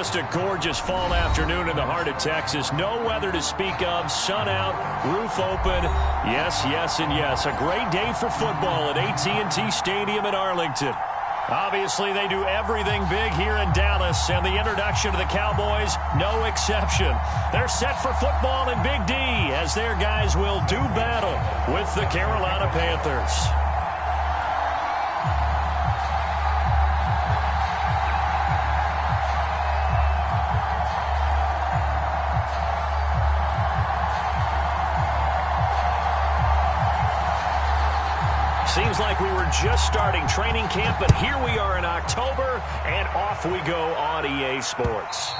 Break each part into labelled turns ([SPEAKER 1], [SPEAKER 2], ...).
[SPEAKER 1] just a gorgeous fall afternoon in the heart of Texas. No weather to speak of. Sun out, roof open. Yes, yes, and yes. A great day for football at AT&T Stadium in Arlington. Obviously, they do everything big here in Dallas, and the introduction to the Cowboys, no exception. They're set for football in Big D as their guys will do battle with the Carolina Panthers. Seems like we were just starting training camp, but here we are in October, and off we go on EA Sports.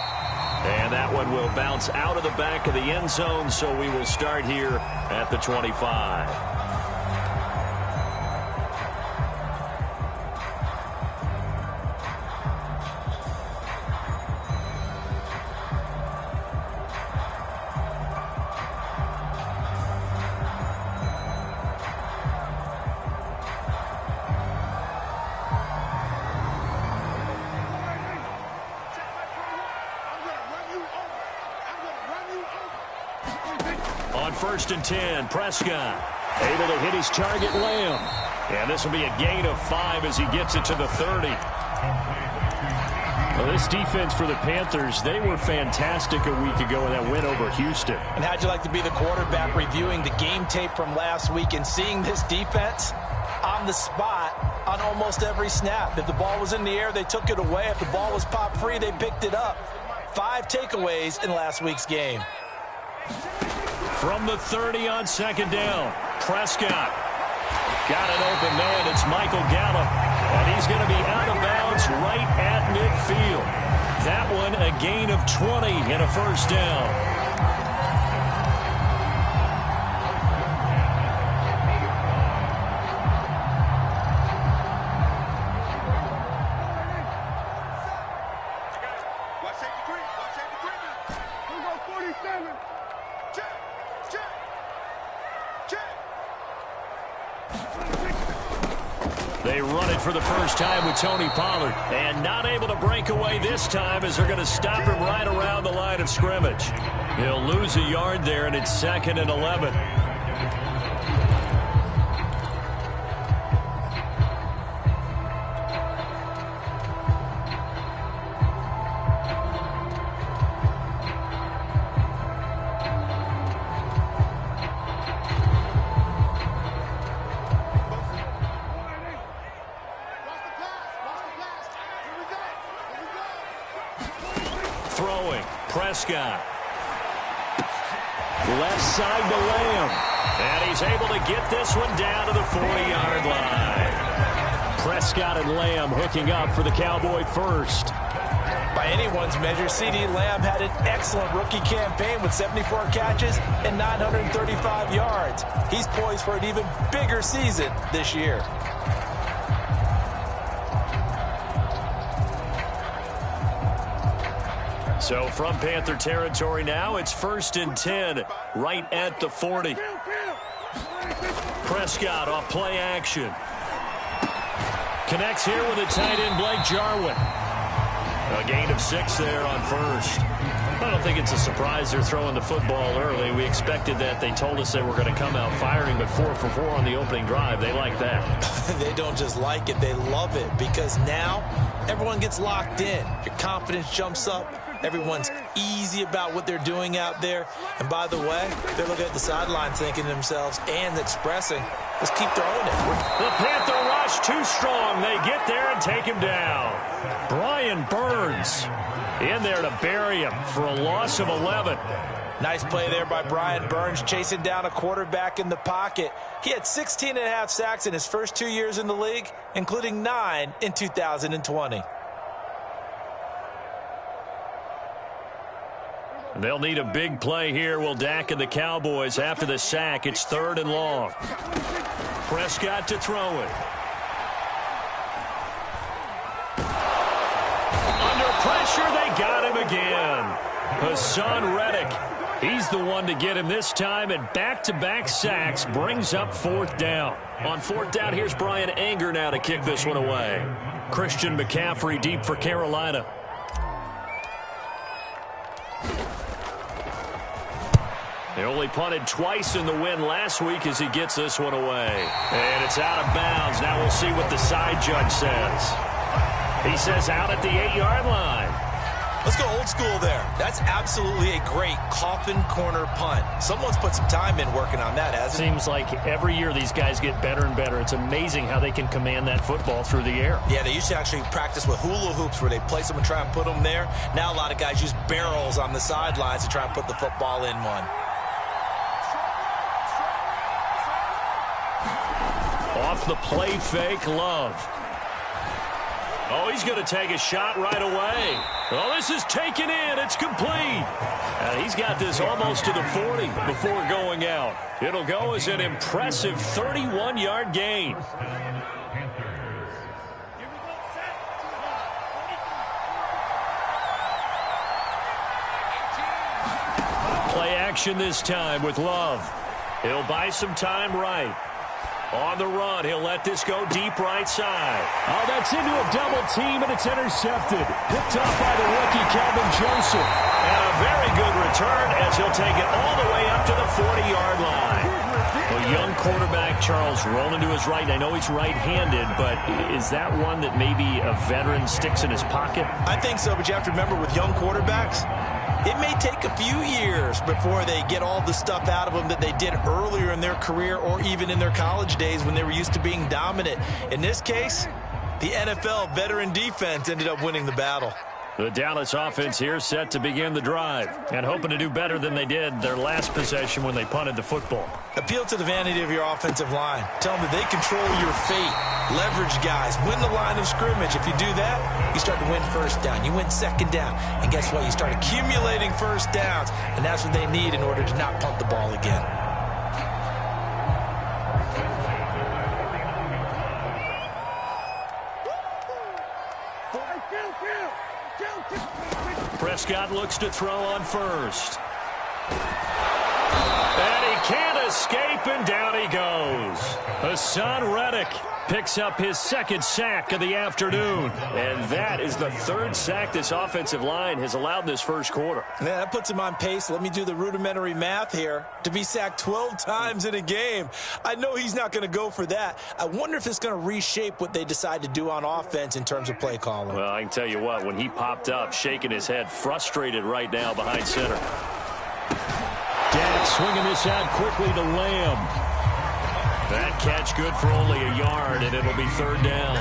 [SPEAKER 1] And that one will bounce out of the back of the end zone, so we will start here at the 25. On 1st and 10, Prescott able to hit his target, Lamb. And this will be a gain of 5 as he gets it to the 30. Well, this defense for the Panthers, they were fantastic a week ago in that win over Houston.
[SPEAKER 2] And how'd you like to be the quarterback reviewing the game tape from last week and seeing this defense on the spot on almost every snap? If the ball was in the air, they took it away. If the ball was popped free, they picked it up. 5 takeaways in last week's game.
[SPEAKER 1] From the 30 on 2nd down, Prescott got an open man. It's Michael Gallup, and he's going to be out of bounds right at midfield. That one a gain of 20 and a 1st down. They run it for the first time with Tony Pollard, and not able to break away this time as they're going to stop him right around the line of scrimmage. He'll lose a yard there, and it's 2nd and 11. Throwing, Prescott. Left side to Lamb. And he's able to get this one down to the 40-yard line. Prescott and Lamb hooking up for the Cowboy first.
[SPEAKER 2] By anyone's measure, CeeDee Lamb had an excellent rookie campaign with 74 catches and 935 yards. He's poised for an even bigger season this year.
[SPEAKER 1] So from Panther territory now, it's 1st and 10, right at the 40. Prescott off play action. Connects here with a tight end, Blake Jarwin. A gain of 6 there on 1st. I don't think it's a surprise they're throwing the football early. We expected that. They told us they were going to come out firing, but 4 for 4 on the opening drive. They like that.
[SPEAKER 2] They don't just like it, they love it, because now everyone gets locked in. Your confidence jumps up. Everyone's easy about what they're doing out there. And by the way, they're looking at the sideline thinking to themselves and expressing, let's keep throwing it.
[SPEAKER 1] The Panther rush too strong. They get there and take him down. Brian Burns in there to bury him for a loss of 11.
[SPEAKER 2] Nice play there by Brian Burns, chasing down a quarterback in the pocket. He had 16.5 sacks in his first 2 years in the league, including 9 in 2020.
[SPEAKER 1] They'll need a big play here. Will Dak and the Cowboys after the sack. It's 3rd and long. Prescott to throw it. Under pressure, they got him again. Hassan Reddick. He's the one to get him this time, and back-to-back sacks brings up 4th down. On 4th down, here's Brian Anger now to kick this one away. Christian McCaffrey deep for Carolina. They only punted twice in the win last week as he gets this one away. And it's out of bounds. Now we'll see what the side judge says. He says out at the 8-yard line.
[SPEAKER 2] Let's go old school there. That's absolutely a great coffin corner punt. Someone's put some time in working on that, hasn't it?
[SPEAKER 3] Seems like every year these guys get better and better. It's amazing how they can command that football through the air.
[SPEAKER 2] Yeah, they used to actually practice with hula hoops where they place them and try and put them there. Now a lot of guys use barrels on the sidelines to try and put the football in one.
[SPEAKER 1] Off the play fake, Love. Oh, he's going to take a shot right away. Oh, this is taken in. It's complete. He's got this almost to the 40 before going out. It'll go as an impressive 31-yard gain. Play action this time with Love. He'll buy some time right. On the run, he'll let this go deep right side. Oh, that's into a double team, and it's intercepted. Picked off by the rookie, Calvin Joseph. And a very good return as he'll take it all the way up to the 40-yard line. Well, young quarterback Charles rolling to his right. I know he's right-handed, but is that one that maybe a veteran sticks in his pocket?
[SPEAKER 2] I think so, but you have to remember with young quarterbacks, it may take a few years before they get all the stuff out of them that they did earlier in their career or even in their college days when they were used to being dominant. In this case, the NFL veteran defense ended up winning the battle.
[SPEAKER 1] The Dallas offense here set to begin the drive and hoping to do better than they did their last possession when they punted the football.
[SPEAKER 2] Appeal to the vanity of your offensive line. Tell them that they control your fate. Leverage guys. Win the line of scrimmage. If you do that, you start to win first down. You win second down. And guess what? You start accumulating first downs. And that's what they need in order to not punt the ball again.
[SPEAKER 1] Prescott looks to throw on first. And he can't escape, and down he goes. Hassan Reddick picks up his second sack of the afternoon. And that is the third sack this offensive line has allowed this first quarter.
[SPEAKER 2] Yeah, that puts him on pace. Let me do the rudimentary math here. To be sacked 12 times in a game. I know he's not going to go for that. I wonder if it's going to reshape what they decide to do on offense in terms of play calling.
[SPEAKER 1] Well, I can tell you what, when he popped up, shaking his head, frustrated right now behind center. Dak swinging this out quickly to Lamb. That catch good for only a yard, and it'll be third down.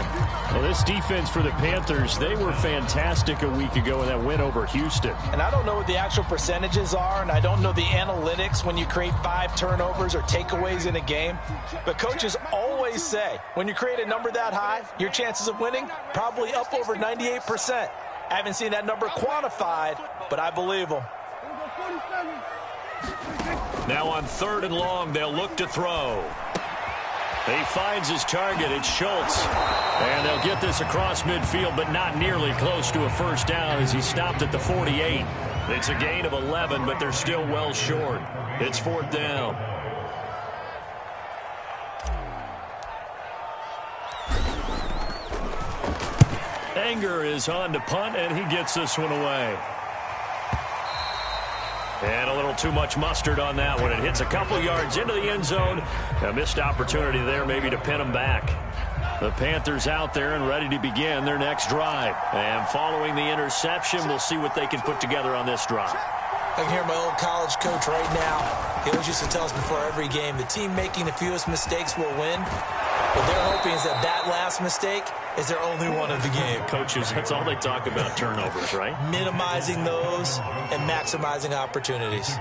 [SPEAKER 3] Well, this defense for the Panthers, they were fantastic a week ago in that win over Houston.
[SPEAKER 2] And I don't know what the actual percentages are, and I don't know the analytics when you create 5 turnovers or takeaways in a game. But coaches always say, when you create a number that high, your chances of winning probably up over 98%. I haven't seen that number quantified, but I believe them.
[SPEAKER 1] Now on third and long, they'll look to throw. He finds his target. It's Schultz. And they'll get this across midfield, but not nearly close to a first down as he stopped at the 48. It's a gain of 11, but they're still well short. It's fourth down. Anger is on to punt, and he gets this one away. And a little too much mustard on that one. It hits a couple yards into the end zone. A missed opportunity there maybe to pin them back. The Panthers out there and ready to begin their next drive. And following the interception, we'll see what they can put together on this drive.
[SPEAKER 2] I can hear my old college coach right now. He always used to tell us before every game, the team making the fewest mistakes will win. What they're hoping is that that last mistake is their only one of the game.
[SPEAKER 1] Coaches, that's all they talk about, turnovers, right?
[SPEAKER 2] Minimizing those and maximizing opportunities.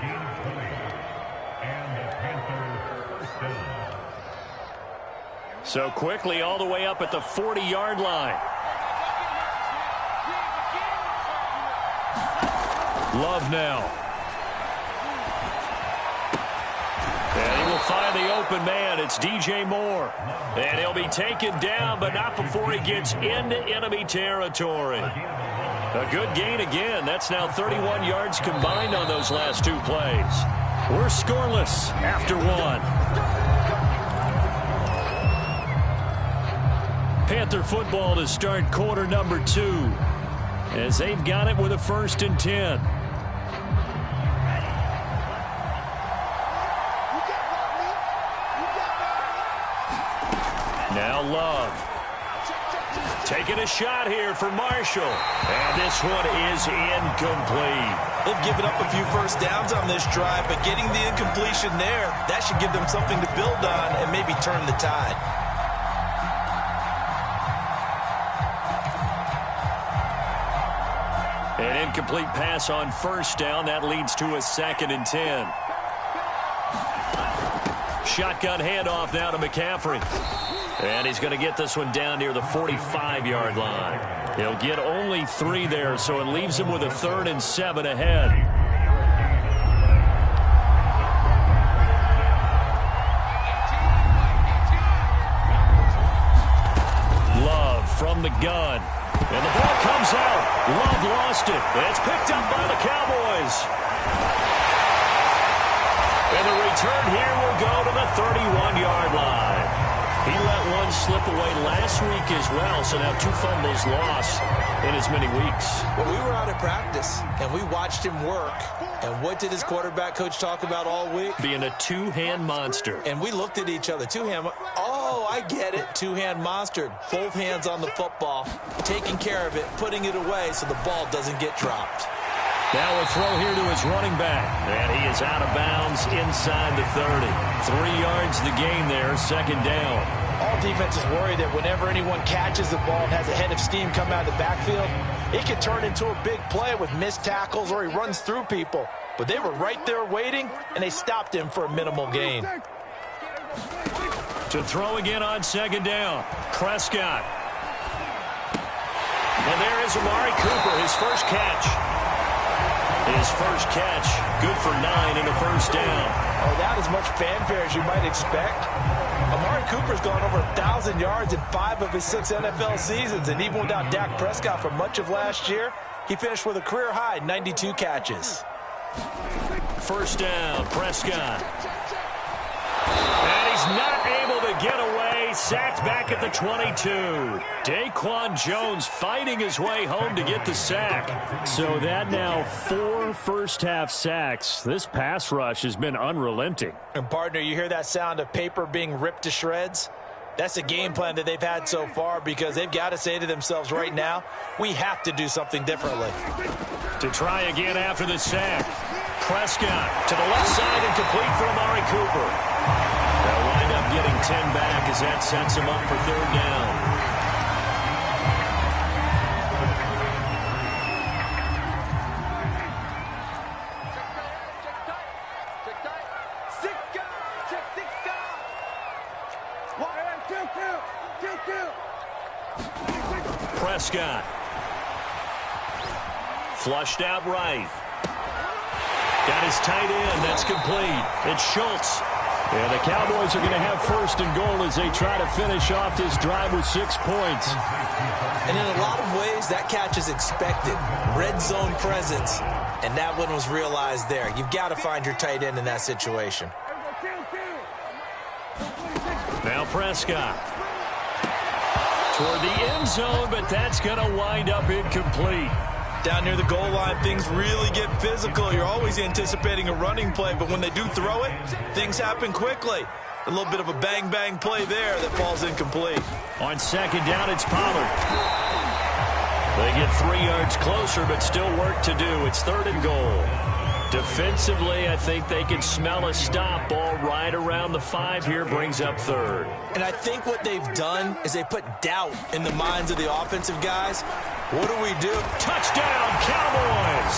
[SPEAKER 1] So quickly all the way up at the 40-yard line. Love now. And he will find the open man. It's DJ Moore. And he'll be taken down, but not before he gets into enemy territory. A good gain again. That's now 31 yards combined on those last 2 plays. We're scoreless after 1. Panther football to start quarter number 2 as they've got it with a 1st and 10. Now Love. Taking a shot here for Marshall. And this one is incomplete.
[SPEAKER 2] They've given up a few first downs on this drive, but getting the incompletion there, that should give them something to build on and maybe turn the tide.
[SPEAKER 1] An incomplete pass on first down. That leads to a 2nd and 10. Shotgun handoff now to McCaffrey. And he's going to get this one down near the 45-yard line. He'll get only 3 there, so it leaves him with a 3rd and 7 ahead. Love from the gun. And the ball comes out. Love lost it. And it's picked up by the Cowboys. And the return here will go to the 31-yard line. He let one slip away last week as well, so now 2 fumbles lost in as many weeks.
[SPEAKER 2] Well, we were out at practice, and we watched him work. And what did his quarterback coach talk about all week?
[SPEAKER 1] Being a 2-hand monster.
[SPEAKER 2] And we looked at each other. 2-hand. Oh, I get it. 2-hand monster. Both hands on the football, taking care of it, putting it away so the ball doesn't get dropped.
[SPEAKER 1] Now a throw here to his running back. And he is out of bounds inside the 30. 3 yards the gain there, 2nd down.
[SPEAKER 4] All defenses worry that whenever anyone catches the ball and has a head of steam come out of the backfield, it can turn into a big play with missed tackles or he runs through people. But they were right there waiting, and they stopped him for a minimal gain.
[SPEAKER 1] To throw again on 2nd down. Prescott. And there is Amari Cooper, his first catch. His first catch, good for 9 in the first down.
[SPEAKER 4] Oh, that as much fanfare as you might expect. Amari Cooper's gone over 1,000 yards in 5 of his 6 NFL seasons, and even without Dak Prescott for much of last year, he finished with a career-high 92 catches.
[SPEAKER 1] First down, Prescott. And he's not able to get away. Sacked back at the 22. Daquan Jones fighting his way home to get the sack. So that now 4 first-half sacks. This pass rush has been unrelenting.
[SPEAKER 4] And, partner, you hear that sound of paper being ripped to shreds? That's the game plan that they've had so far because they've got to say to themselves right now, we have to do something differently.
[SPEAKER 1] To try again after the sack. Prescott to the left side and complete for Amari Cooper. They'll wind up getting 10 back as that sets him up for 3rd down. Prescott. Flushed out right. Got his tight end. That's complete. It's Schultz. And the Cowboys are going to have 1st and goal as they try to finish off this drive with 6 points.
[SPEAKER 2] And in a lot of ways, that catch is expected. Red zone presence. And that one was realized there. You've got to find your tight end in that situation.
[SPEAKER 1] Now Prescott. Toward the end zone, but that's going to wind up incomplete.
[SPEAKER 2] Down near the goal line, things really get physical. You're always anticipating a running play, but when they do throw it, things happen quickly. A little bit of a bang-bang play there that falls incomplete.
[SPEAKER 1] On 2nd down, it's Pollard. They get 3 yards closer, but still work to do. It's 3rd and goal. Defensively, I think they can smell a stop. Ball right around the 5 here, brings up 3rd.
[SPEAKER 2] And I think what they've done is they put doubt in the minds of the offensive guys. What do?
[SPEAKER 1] Touchdown, Cowboys!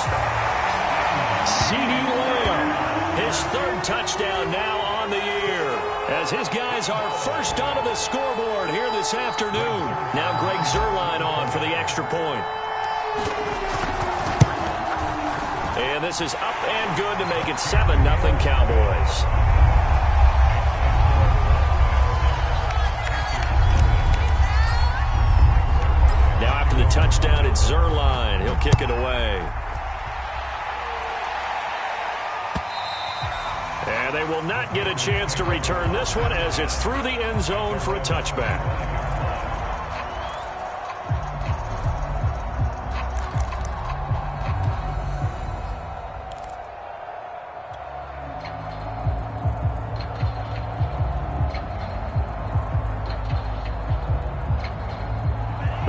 [SPEAKER 1] CeeDee Lamb, his 3rd touchdown now on the year. As his guys are first onto the scoreboard here this afternoon. Now Greg Zuerlein on for the extra point. And this is up and good to make it 7-0 Cowboys. Now after the touchdown, it's Zuerlein. He'll kick it away. And they will not get a chance to return this one as it's through the end zone for a touchback.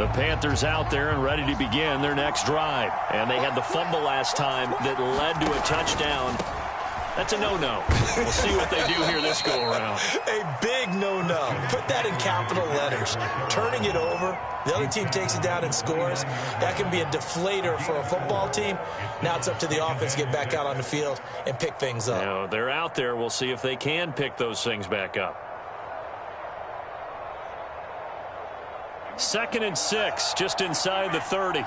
[SPEAKER 1] The Panthers out there and ready to begin their next drive. And they had the fumble last time that led to a touchdown. That's a no-no. We'll see what they do here this go-around.
[SPEAKER 2] A big no-no. Put that in capital letters. Turning it over, the other team takes it down and scores. That can be a deflator for a football team. Now it's up to the offense to get back out on the field and pick things up.
[SPEAKER 1] Now, they're out there. We'll see if they can pick those things back up. 2nd and 6, just inside the 30.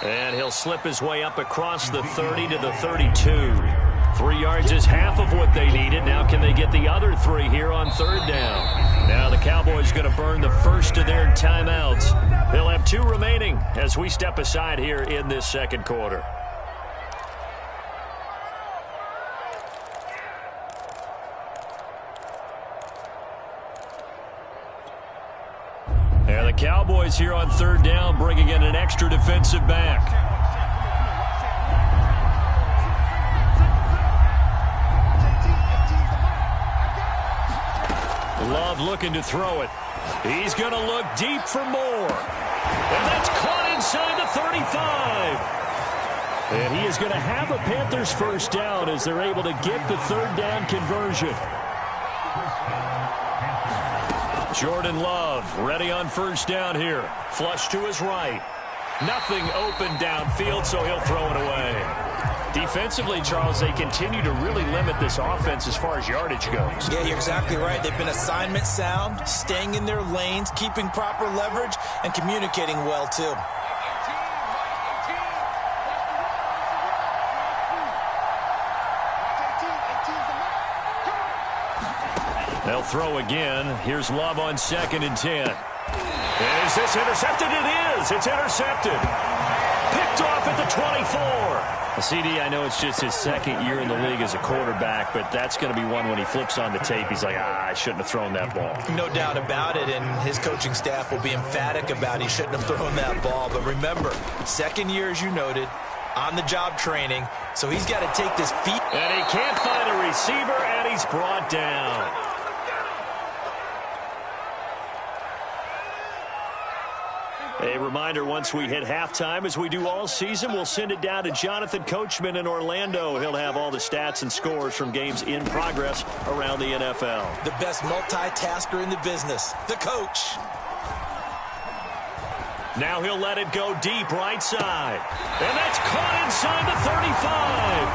[SPEAKER 1] And he'll slip his way up across the 30 to the 32. 3 yards is half of what they needed. Now can they get the other 3 here on 3rd down? Now the Cowboys going to burn the first of their timeouts. They'll have 2 remaining as we step aside here in this 2nd quarter. And the Cowboys here on 3rd down bringing in an extra defensive back. Love looking to throw it. He's going to look deep for more. And that's caught inside the 35. And he is going to have a Panthers first down as they're able to get the 3rd down conversion. Jordan Love ready on 1st down here. Flush to his right. Nothing open downfield, so he'll throw it away. Defensively, Charles, they continue to really limit this offense as far as yardage goes.
[SPEAKER 2] Yeah, you're exactly right. They've been assignment sound, staying in their lanes, keeping proper leverage, and communicating well, too.
[SPEAKER 1] They'll throw again. Here's Love on 2nd and 10. And is this intercepted? It is. It's intercepted. Picked off at the 24. CD, I know it's just his 2nd year in the league as a quarterback, but that's going to be one when he flips on the tape. He's like, I shouldn't have thrown that ball.
[SPEAKER 2] No doubt about it, and his coaching staff will be emphatic about he shouldn't have thrown that ball. But remember, 2nd year, as you noted, on-the-job training, so he's got to take this feet.
[SPEAKER 1] And he can't find a receiver, and he's brought down. A reminder, once we hit halftime, as we do all season, we'll send it down to Jonathan Coachman in Orlando. He'll have all the stats and scores from games in progress around the NFL.
[SPEAKER 2] The best multitasker in the business, the coach.
[SPEAKER 1] Now he'll let it go deep right side. And that's caught inside the 35.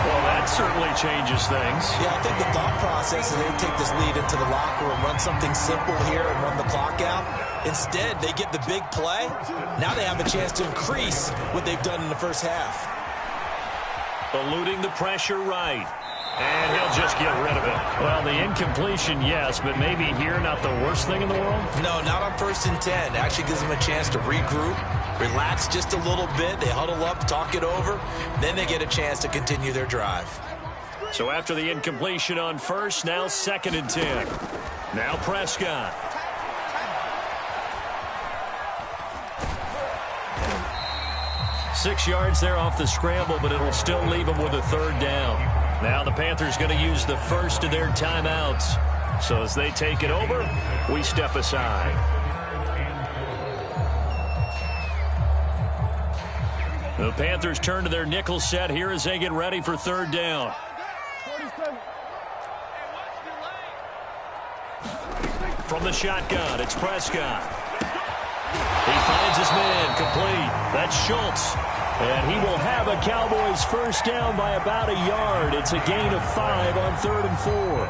[SPEAKER 1] Well, that certainly changes things.
[SPEAKER 2] Yeah, I think the thought process is they take this lead into the locker room, run something simple here and run the clock out. Instead, they get the big play. Now they have a chance to increase what they've done in the first half.
[SPEAKER 1] Eluding the pressure right. And he'll just get rid of it. Well, the incompletion, yes, but maybe here not the worst thing in the world?
[SPEAKER 2] No, not on 1st and 10. Actually gives them a chance to regroup, relax just a little bit. They huddle up, talk it over. Then they get a chance to continue their drive.
[SPEAKER 1] So after the incompletion on 1st, now 2nd and 10. Now Prescott. Six yards there off the scramble, but it'll still leave them with a 3rd down. Now the Panthers going to use the first of their timeouts. So as they take it over, we step aside. The Panthers turn to their nickel set here as they get ready for 3rd down. From the shotgun, it's Prescott. He finds his man, complete. That's Schultz. And he will have a Cowboys first down by about a yard. It's a gain of 5 on 3rd and 4.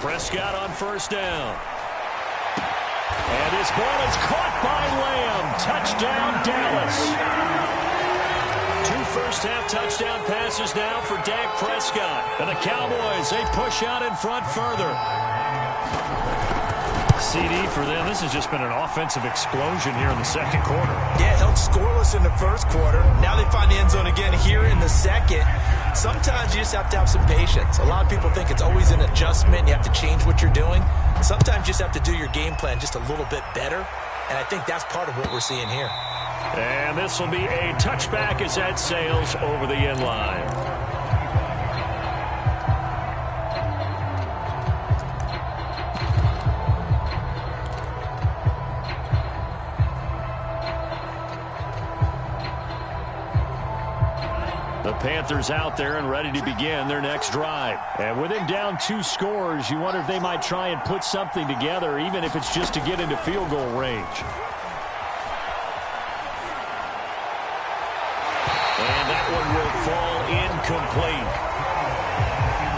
[SPEAKER 1] Prescott on 1st down. And this ball is caught by Lamb. Touchdown, Dallas. 2 first-half touchdown passes now for Dak Prescott. And the Cowboys, they push out in front further. CD for them, this has just been an offensive explosion here in the 2nd quarter.
[SPEAKER 2] Yeah, held scoreless in the 1st quarter. Now they find the end zone again here in the 2nd. Sometimes you just have to have some patience. A lot of people think it's always an adjustment. You have to change what you're doing. Sometimes you just have to do your game plan just a little bit better. And I think that's part of what we're seeing here.
[SPEAKER 1] And this will be a touchback as that sails over the end line. The Panthers out there and ready to begin their next drive. And with him down 2 scores, you wonder if they might try and put something together, even if it's just to get into field goal range. And that one will fall incomplete.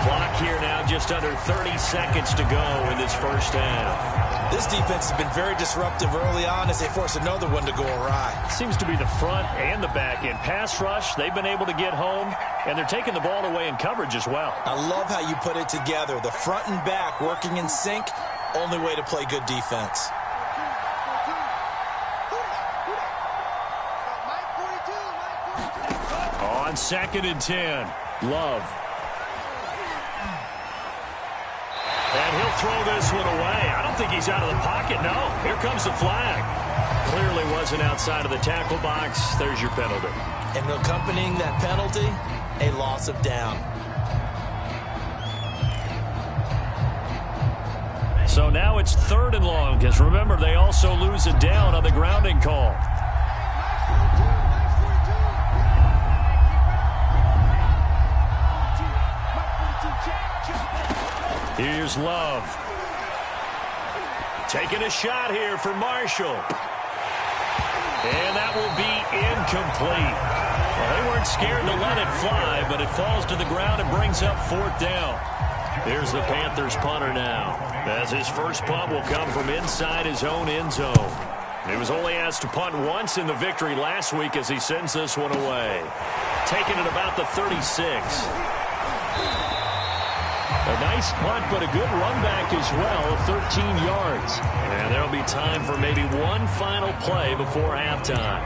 [SPEAKER 1] Clock here now just under 30 seconds to go in this first half.
[SPEAKER 2] This defense has been very disruptive early on as they force another one to go awry.
[SPEAKER 1] Seems to be the front and the back end. Pass rush, they've been able to get home, and they're taking the ball away in coverage as well.
[SPEAKER 2] I love how you put it together. The front and back working in sync, only way to play good defense.
[SPEAKER 1] On 2nd and 10, Love. And he'll throw this one away. I don't think he's out of the pocket, no. Here comes the flag. Clearly wasn't outside of the tackle box. There's your penalty.
[SPEAKER 2] And accompanying that penalty, a loss of down.
[SPEAKER 1] So now it's 3rd and long, because remember, they also lose a down on the grounding call. Here's Love. Taking a shot here for Marshall. And that will be incomplete. Well, they weren't scared to let it fly, but it falls to the ground and brings up 4th down. Here's the Panthers punter now, as his first punt will come from inside his own end zone. He was only asked to punt once in the victory last week as he sends this one away. Taking it about the 36. A nice punt, but a good run back as well, 13 yards. And there'll be time for maybe one final play before halftime.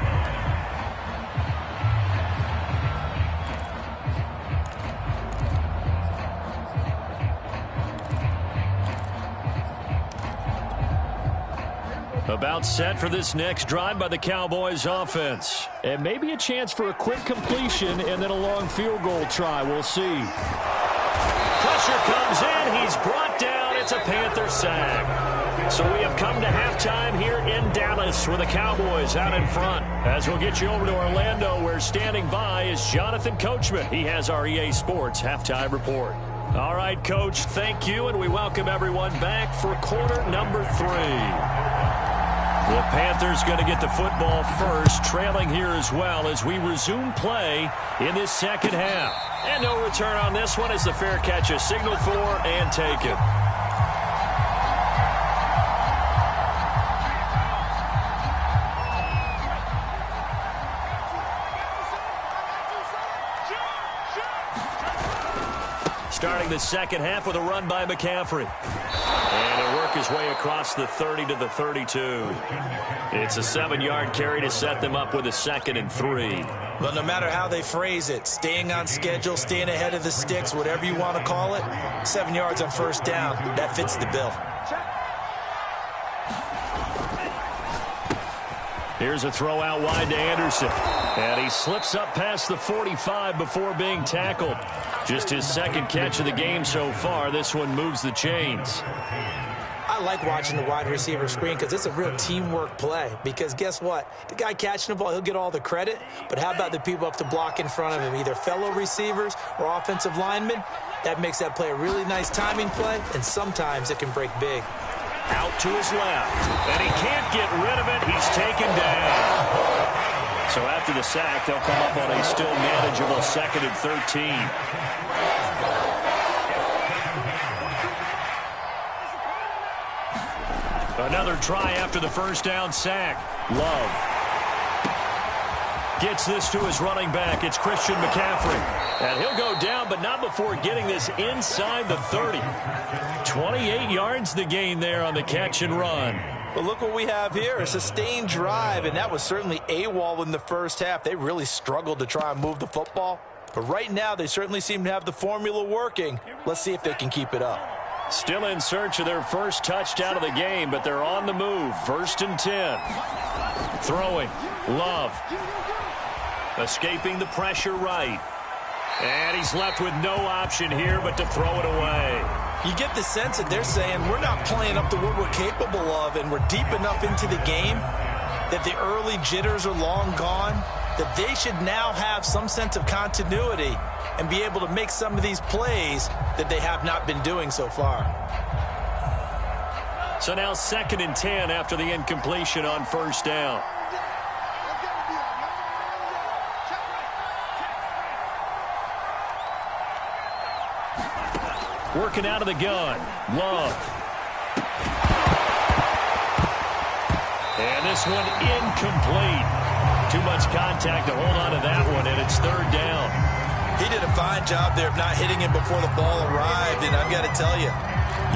[SPEAKER 1] About set for this next drive by the Cowboys offense. And maybe a chance for a quick completion and then a long field goal try. We'll see. Pressure comes in. He's brought down. It's a Panther sack. So we have come to halftime here in Dallas with the Cowboys out in front. As we'll get you over to Orlando, where standing by is Jonathan Coachman. He has our EA Sports halftime report. All right, Coach, thank you, and we welcome everyone back for quarter number 3. The Panthers going to get the football first, trailing here as well as we resume play in this second half. And no return on this one as the fair catch is signaled for and taken. Starting the second half with a run by McCaffrey. And he'll work his way across the 30 to the 32. It's a 7-yard carry to set them up with a 2nd and 3.
[SPEAKER 2] Well, no matter how they phrase it, staying on schedule, staying ahead of the sticks, whatever you want to call it, 7 yards on first down, that fits the bill.
[SPEAKER 1] Here's a throw out wide to Anderson. And he slips up past the 45 before being tackled. Just his second catch of the game so far. This one moves the chains.
[SPEAKER 2] I like watching the wide receiver screen because it's a real teamwork play. Because guess what? The guy catching the ball, he'll get all the credit. But how about the people up to block in front of him, either fellow receivers or offensive linemen? That makes that play a really nice timing play, and sometimes it can break big.
[SPEAKER 1] Out to his left, and he can't get rid of it. He's taken down. So after the sack, they'll come up on a still manageable 2nd and 13. Another try after the first down sack. Love gets this to his running back. It's Christian McCaffrey. And he'll go down, but not before getting this inside the 30. 28 yards the gain there on the catch and run.
[SPEAKER 4] But look what we have here, a sustained drive, and that was certainly AWOL in the first half. They really struggled to try and move the football. But right now, they certainly seem to have the formula working. Let's see if they can keep it up.
[SPEAKER 1] Still in search of their first touchdown of the game, but they're on the move. 1st and 10. Throwing. Love. Escaping the pressure right. And he's left with no option here but to throw it away.
[SPEAKER 2] You get the sense that they're saying we're not playing up to what we're capable of, and we're deep enough into the game that the early jitters are long gone, that they should now have some sense of continuity and be able to make some of these plays that they have not been doing so far.
[SPEAKER 1] So now 2nd and 10 after the incompletion on 1st down. Working out of the gun. Love. And this one incomplete. Too much contact to hold on to that one, and it's 3rd down.
[SPEAKER 2] He did a fine job there of not hitting him before the ball arrived, and I've got to tell you,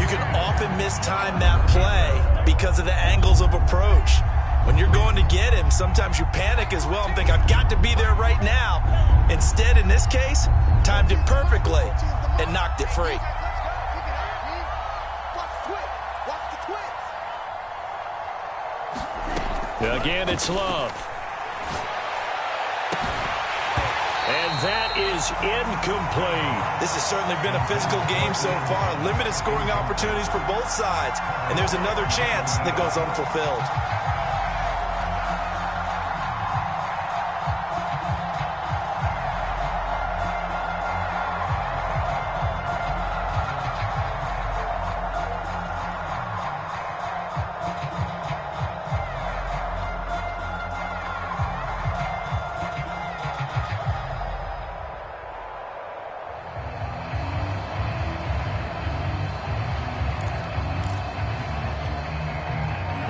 [SPEAKER 2] you can often mistime that play because of the angles of approach. When you're going to get him, sometimes you panic as well and think, I've got to be there right now. Instead, in this case, timed it perfectly and knocked it free.
[SPEAKER 1] Again, it's Love. And that is incomplete.
[SPEAKER 2] This has certainly been a physical game so far. Limited scoring opportunities for both sides. And there's another chance that goes unfulfilled.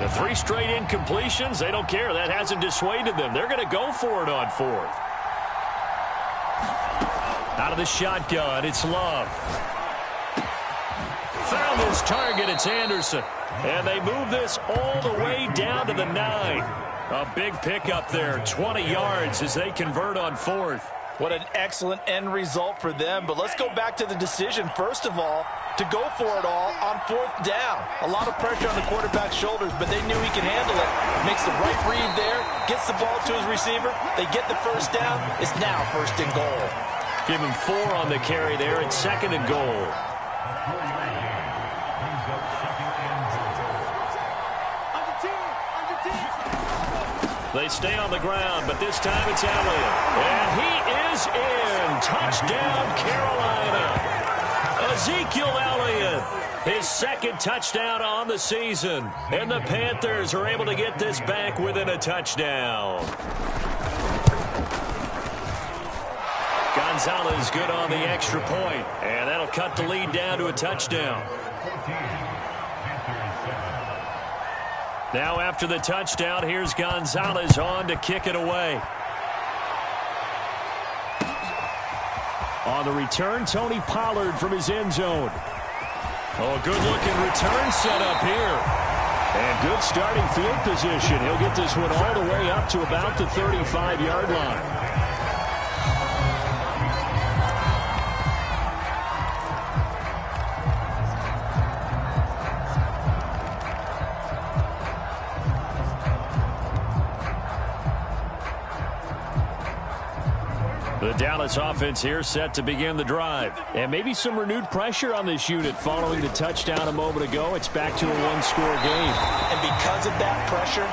[SPEAKER 1] The 3 straight incompletions, they don't care. That hasn't dissuaded them. They're going to go for it on 4th. Out of the shotgun, it's Love. Found his target, it's Anderson. And they move this all the way down to the 9. A big pickup there, 20 yards as they convert on 4th.
[SPEAKER 4] What an excellent end result for them. But let's go back to the decision, first of all, to go for it all on 4th down. A lot of pressure on the quarterback's shoulders, but they knew he could handle it. Makes the right read there, gets the ball to his receiver. They get the 1st down. It's now 1st and goal.
[SPEAKER 1] Give him 4 on the carry there. It's 2nd and goal. They stay on the ground, but this time it's Elliott. And he is in. Touchdown, Carolina. Ezekiel Elliott, his 2nd touchdown on the season. And the Panthers are able to get this back within a touchdown. Gonzalez good on the extra point. And that'll cut the lead down to a touchdown. Now after the touchdown, here's Gonzalez on to kick it away. On the return, Tony Pollard from his end zone. Oh, a good-looking return set up here. And good starting field position. He'll get this one all the way up to about the 35-yard line. The Dallas offense here set to begin the drive. And maybe some renewed pressure on this unit following the touchdown a moment ago. It's back to a one-score game.
[SPEAKER 2] And because of that pressure,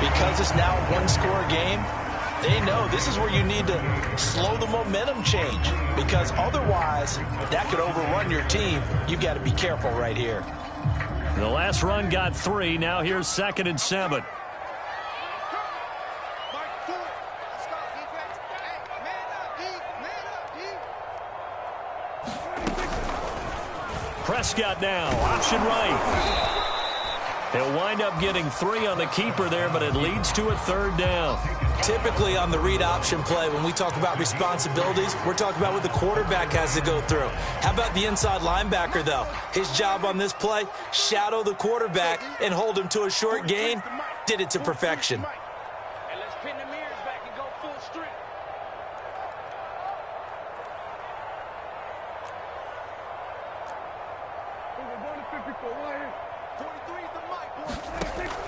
[SPEAKER 2] because it's now a one-score game, they know this is where you need to slow the momentum change. Because otherwise, that could overrun your team. You've got to be careful right here.
[SPEAKER 1] The last run got 3. Now here's 2nd and 7. Prescott now, option right. He'll wind up getting 3 on the keeper there, but it leads to a 3rd down.
[SPEAKER 2] Typically on the read option play, when we talk about responsibilities, we're talking about what the quarterback has to go through. How about the inside linebacker, though? His job on this play, shadow the quarterback and hold him to a short gain. Did it to perfection.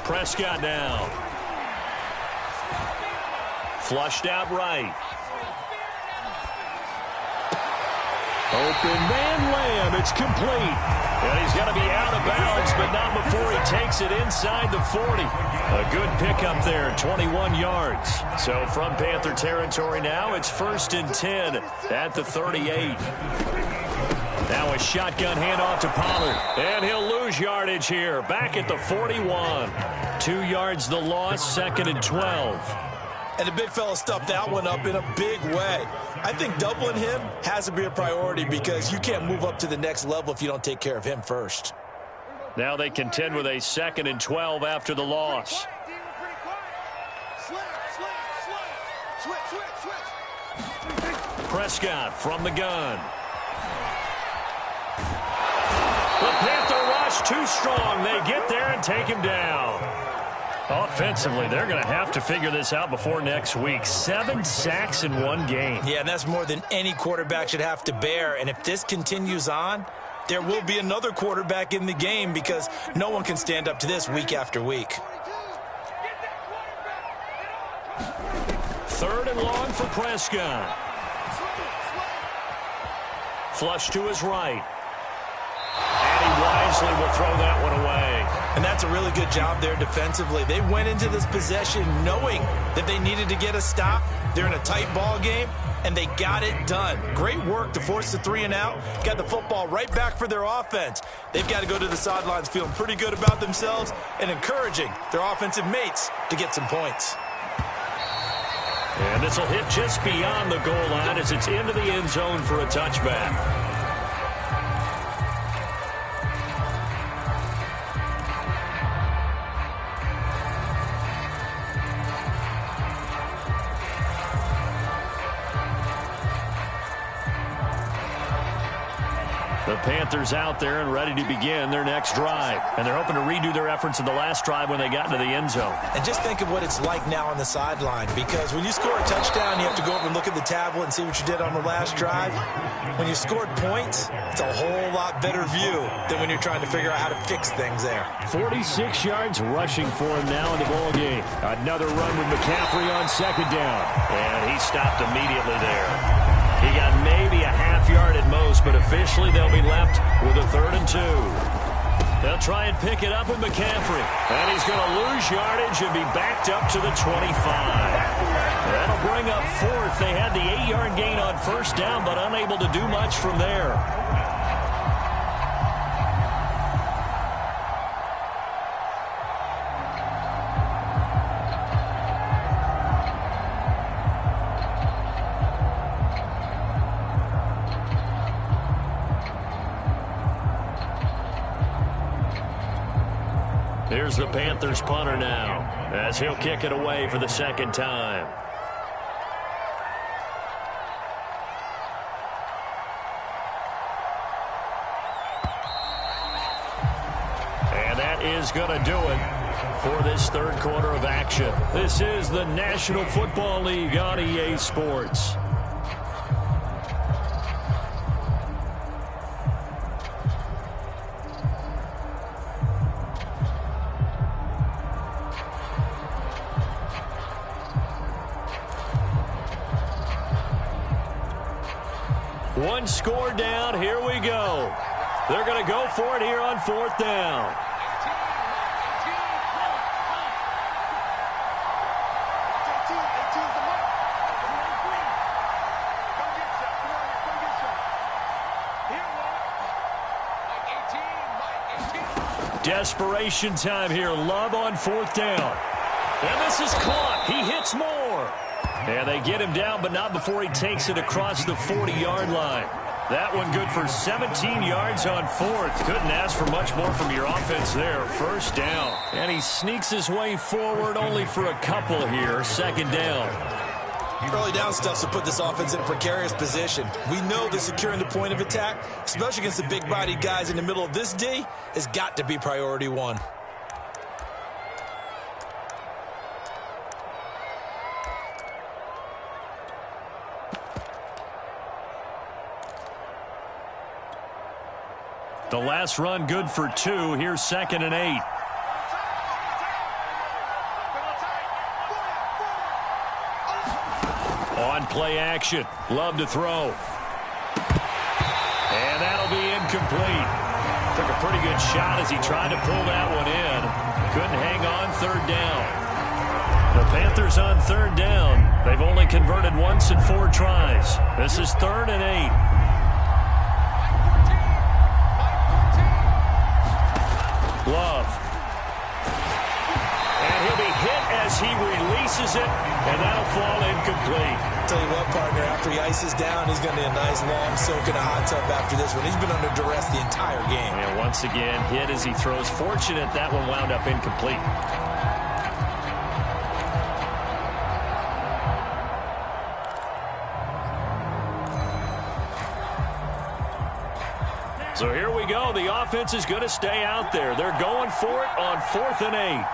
[SPEAKER 1] Prescott now. Flushed out right. Open man Lamb. It's complete. And he's going to be out of bounds, but not before he takes it inside the 40. A good pickup there, 21 yards. So from Panther territory now, it's 1st and 10 at the 38. Now a shotgun handoff to Pollard. And he'll lose yardage here. Back at the 41. 2 yards the loss, 2nd and 12.
[SPEAKER 2] And the big fella stuffed that one up in a big way. I think doubling him has to be a priority because you can't move up to the next level if you don't take care of him first.
[SPEAKER 1] Now they contend with a 2nd and 12 after the loss. Prescott from the gun. The Panther rush too strong. They get there and take him down. Offensively, they're going to have to figure this out before next week. 7 sacks in one game.
[SPEAKER 2] Yeah, and that's more than any quarterback should have to bear. And if this continues on, there will be another quarterback in the game because no one can stand up to this week after week.
[SPEAKER 1] 3rd and long for Prescott. Flush to his right. And he wisely will throw that one away.
[SPEAKER 2] And that's a really good job there defensively. They went into this possession knowing that they needed to get a stop. They're in a tight ball game, and they got it done. Great work to force the 3 and out. Got the football right back for their offense. They've got to go to the sidelines feeling pretty good about themselves and encouraging their offensive mates to get some points.
[SPEAKER 1] And this will hit just beyond the goal line as it's into the end zone for a touchback. The Panthers out there and ready to begin their next drive. And they're hoping to redo their efforts in the last drive when they got into the end zone.
[SPEAKER 2] And just think of what it's like now on the sideline, because when you score a touchdown, you have to go over and look at the tablet and see what you did on the last drive. When you scored points, it's a whole lot better view than when you're trying to figure out how to fix things there.
[SPEAKER 1] 46 yards rushing for him now in the ball game. Another run with McCaffrey on 2nd down. And he stopped immediately there. He got maybe a half yard at most, but officially they'll be left with a 3rd and 2. They'll try and pick it up with McCaffrey. And he's going to lose yardage and be backed up to the 25. That'll bring up 4th. They had the 8-yard gain on 1st down, but unable to do much from there. Here's the Panthers punter now as he'll kick it away for the 2nd time. And that is going to do it for this 3rd quarter of action. This is the National Football League on EA Sports. One score down. Here we go. They're going to go for it here on 4th down. Desperation time here. Love on 4th down. And this is caught. He hits more. And they get him down, but not before he takes it across the 40-yard line. That one good for 17 yards on 4th. Couldn't ask for much more from your offense there. 1st down. And he sneaks his way forward only for a couple here. 2nd down.
[SPEAKER 2] Early down stuff's to put this offense in a precarious position. We know that securing the point of attack, especially against the big-bodied guys in the middle of this D, has got to be priority 1.
[SPEAKER 1] The last run good for 2. Here's 2nd and 8. On play action. Love to throw. And that'll be incomplete. Took a pretty good shot as he tried to pull that one in. Couldn't hang on 3rd down. The Panthers on 3rd down. They've only converted once in 4 tries. This is 3rd and 8. Love. And he'll be hit as he releases it, and that'll fall incomplete.
[SPEAKER 2] Tell you what, partner, after he ices down, he's going to need a nice long soak in a hot tub after this one. He's been under duress the entire game.
[SPEAKER 1] And once again, hit as he throws. Fortunate that one wound up incomplete. So here we go. The offense is going to stay out there. They're going for it on 4th and 8.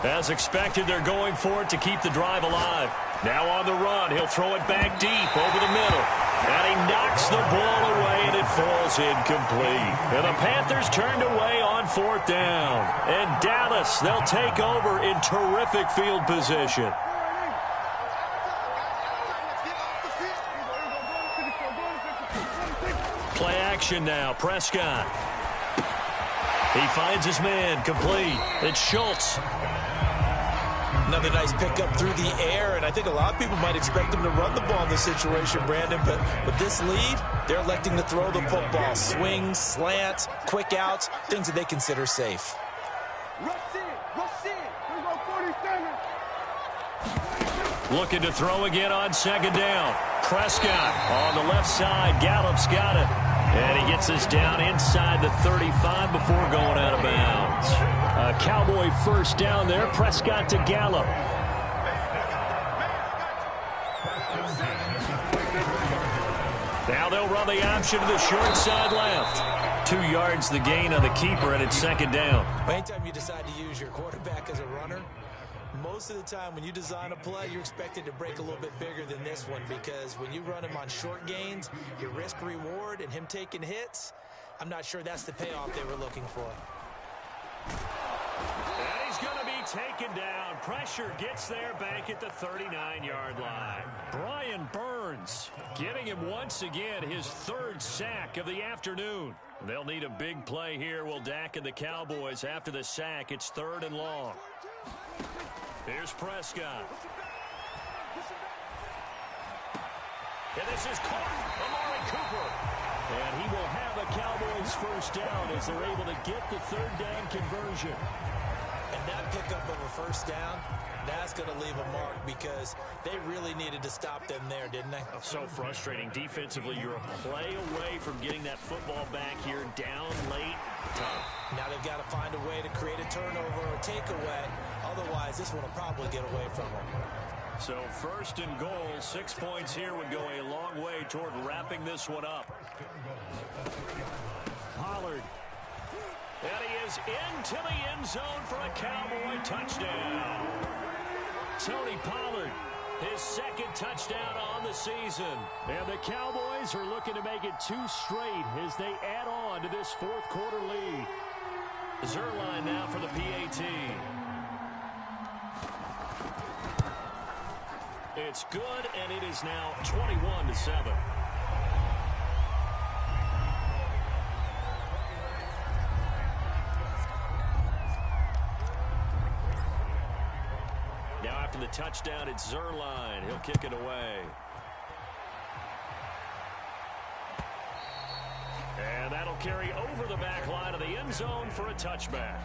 [SPEAKER 1] As expected, they're going for it to keep the drive alive. Now on the run, he'll throw it back deep over the middle. And he knocks the ball away, and it falls incomplete. And the Panthers turned away on 4th down. And Dallas, they'll take over in terrific field position. Play action now, Prescott. He finds his man, complete. It's Schultz.
[SPEAKER 2] Another nice pickup through the air, and I think a lot of people might expect him to run the ball in this situation, Brandon, but with this lead, they're electing to throw the football. Swings, slants, quick outs, things that they consider safe.
[SPEAKER 1] Looking to throw again on 2nd down. Prescott on the left side. Gallup's got it. And he gets us down inside the 35 before going out of bounds. A Cowboy 1st down there. Prescott to Gallup. Now they'll run the option to the short side left. 2 yards the gain on the keeper, and it's 2nd down.
[SPEAKER 2] Anytime you decide to use your quarterback as a runner, most of the time when you design a play, you're expected to break a little bit bigger than this one, because when you run him on short gains, your risk reward and him taking hits, I'm not sure that's the payoff they were looking for.
[SPEAKER 1] And he's going to be taken down. Pressure gets there back at the 39-yard line. Brian Burns giving him once again his 3rd sack of the afternoon. They'll need a big play here. Will Dak and the Cowboys after the sack. It's 3rd and long. Here's Prescott. And this is caught. Amari Cooper. And he will have a Cowboys 1st down as they're able to get the 3rd down conversion.
[SPEAKER 2] And that pickup of a 1st down, that's going to leave a mark, because they really needed to stop them there, didn't they?
[SPEAKER 1] So frustrating. Defensively, you're a play away from getting that football back here, down late. Tough.
[SPEAKER 2] Now they've got to find a way to create a turnover or takeaway. Otherwise, this one will probably get away from them.
[SPEAKER 1] So 1st and goal, 6 points here would go a long way toward wrapping this one up. Pollard. And he is into the end zone for a Cowboy touchdown. Tony Pollard, his 2nd touchdown on the season. And the Cowboys are looking to make it 2 straight as they add on to this 4th quarter lead. Zerline now for the PAT. It's good, and it is now 21-7. Now after the touchdown, it's Zerline. He'll kick it away. And that'll carry over the back line of the end zone for a touchback.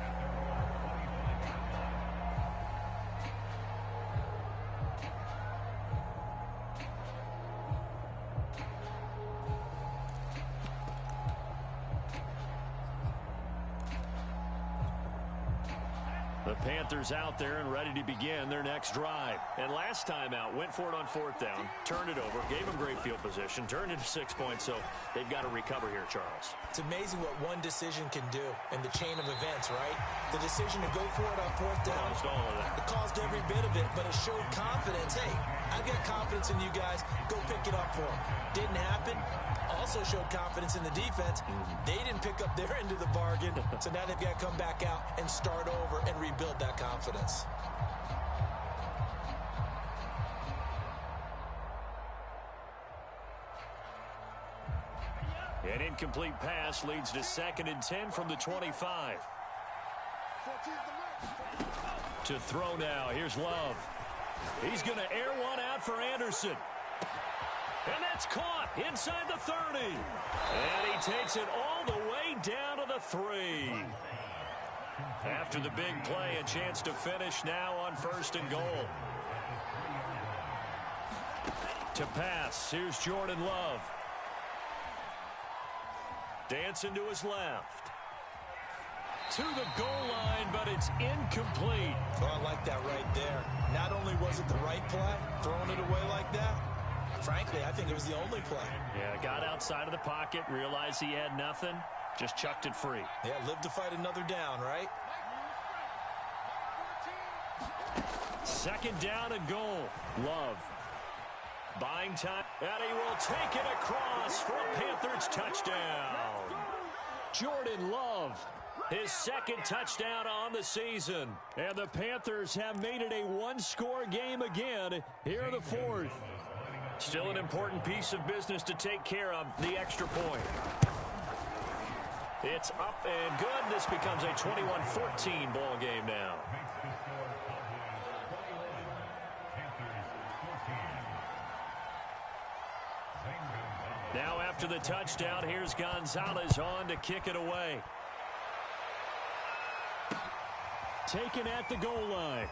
[SPEAKER 1] The Panthers out there and ready to begin their next drive. And last time out, went for it on fourth down, turned it over, gave them great field position, turned it to 6 points, so they've got to recover here, Charles.
[SPEAKER 2] It's amazing what one decision can do in the chain of events, right? The decision to go for it on fourth down.
[SPEAKER 1] Caused all of that.
[SPEAKER 2] It caused every bit of it, but it showed confidence. Hey, I've got confidence in you guys. Go pick it up for them. Didn't happen. Also showed confidence in the defense. They didn't pick up their end of the bargain, so now they've got to come back out and start over and rebuild that confidence.
[SPEAKER 1] An incomplete pass leads to 2nd and 10 from the 25. To throw now, here's Love. He's going to air one out for Anderson. And that's caught inside the 30. And he takes it all the way down to the 3. After the big play, a chance to finish now on 1st and goal. To pass, here's Jordan Love. Dancing to his left. To the goal line, but it's incomplete.
[SPEAKER 2] Oh, I like that right there. Not only was it the right play, throwing it away like that, frankly, I think it was the only play.
[SPEAKER 1] Yeah, got outside of the pocket, realized he had nothing, just chucked it free.
[SPEAKER 2] Yeah, live to fight another down, right?
[SPEAKER 1] 2nd down and goal. Love. Buying time, and he will take it across for a Panthers touchdown. Jordan Love, his 2nd touchdown on the season. And the Panthers have made it a one-score game again here in the 4th. Still an important piece of business to take care of, the extra point. It's up and good. This becomes a 21-14 ball game now. Now after the touchdown, here's Gonzalez on to kick it away. Taken at the goal line.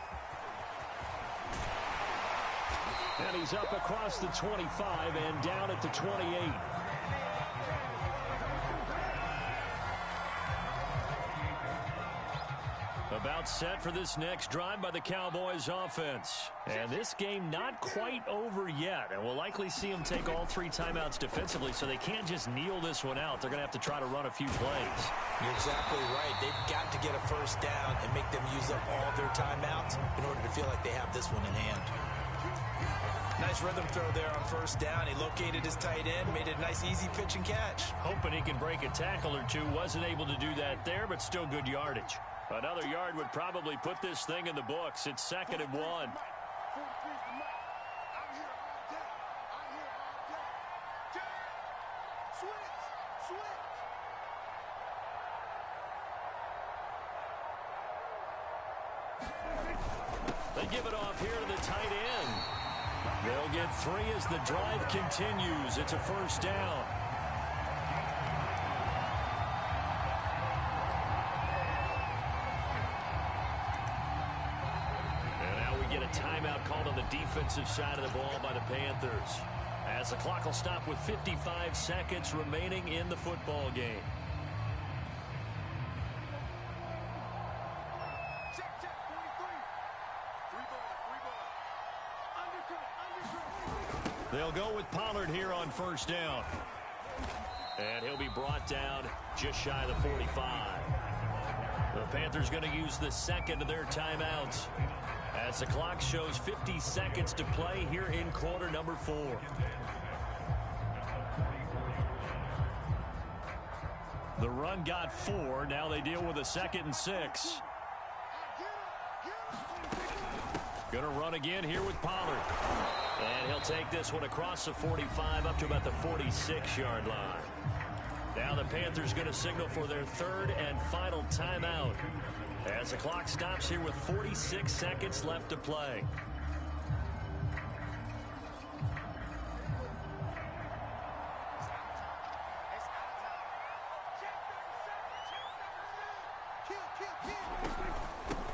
[SPEAKER 1] And he's up across the 25 and down at the 28. About set for this next drive by the Cowboys offense. And this game not quite over yet. And we'll likely see them take all 3 timeouts defensively, so they can't just kneel this one out. They're going to have to try to run a few plays.
[SPEAKER 2] You're exactly right. They've got to get a first down and make them use up all their timeouts in order to feel like they have this one in hand. Nice rhythm throw there on 1st down. He located his tight end, made it a nice easy pitch and catch.
[SPEAKER 1] Hoping he can break a tackle or two. Wasn't able to do that there, but still good yardage. Another yard would probably put this thing in the books. It's 2nd and 1. They give it off here to the tight end. They'll get 3 as the drive continues. It's a 1st down. Timeout called on the defensive side of the ball by the Panthers, as the clock will stop with 55 seconds remaining in the football game. They'll go with Pollard here on 1st down. And he'll be brought down just shy of the 45. The Panthers going to use the 2nd of their timeouts, as the clock shows 50 seconds to play here in quarter number 4. The run got 4. Now they deal with a 2nd and 6. Going to run again here with Pollard. And he'll take this one across the 45 up to about the 46-yard line. Now the Panthers going to signal for their 3rd and final timeout, as the clock stops here with 46 seconds left to play.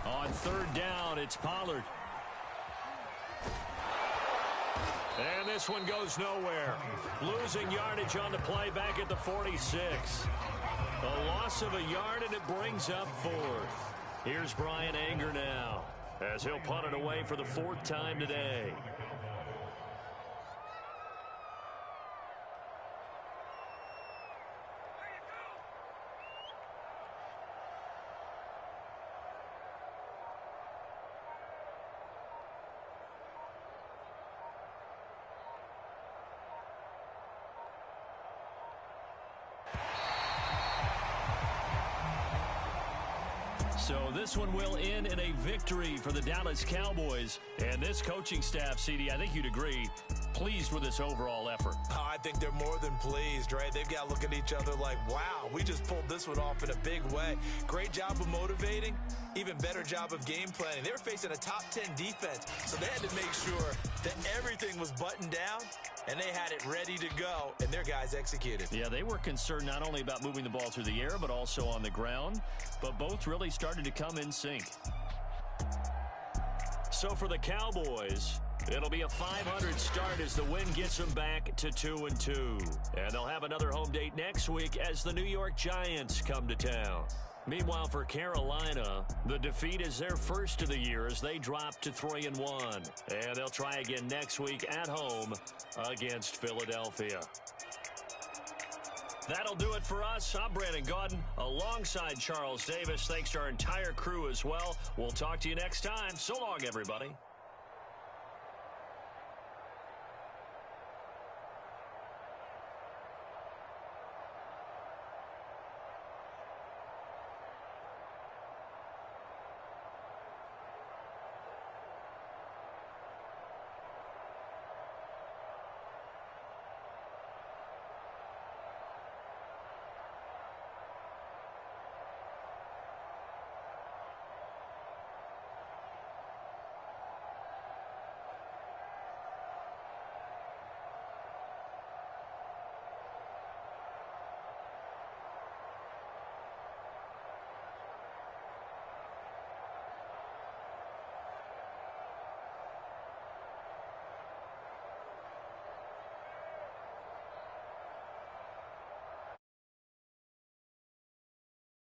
[SPEAKER 1] On 3rd down, it's Pollard. And this one goes nowhere. Losing yardage on the play back at the 46. A loss of a yard, and it brings up 4th. Here's Brian Anger now, as he'll punt it away for the 4th time today. So this one will end in a victory for the Dallas Cowboys. And this coaching staff, CD, I think you'd agree, pleased with this overall effort.
[SPEAKER 2] Oh, I think they're more than pleased, right? They've got to look at each other like, wow, we just pulled this one off in a big way. Great job of motivating, even better job of game planning. They were facing a top 10 defense, so they had to make sure that everything was buttoned down, and they had it ready to go, and their guys executed.
[SPEAKER 1] Yeah, they were concerned not only about moving the ball through the air, but also on the ground. But both really started to come in sync. So for the Cowboys, it'll be a 500 start as the win gets them back to 2-2. And they'll have another home date next week as the New York Giants come to town. Meanwhile, for Carolina, the defeat is their first of the year as they drop to 3-1. And they'll try again next week at home against Philadelphia. That'll do it for us. I'm Brandon Gotw alongside Charles Davis. Thanks to our entire crew as well. We'll talk to you next time. So long, everybody.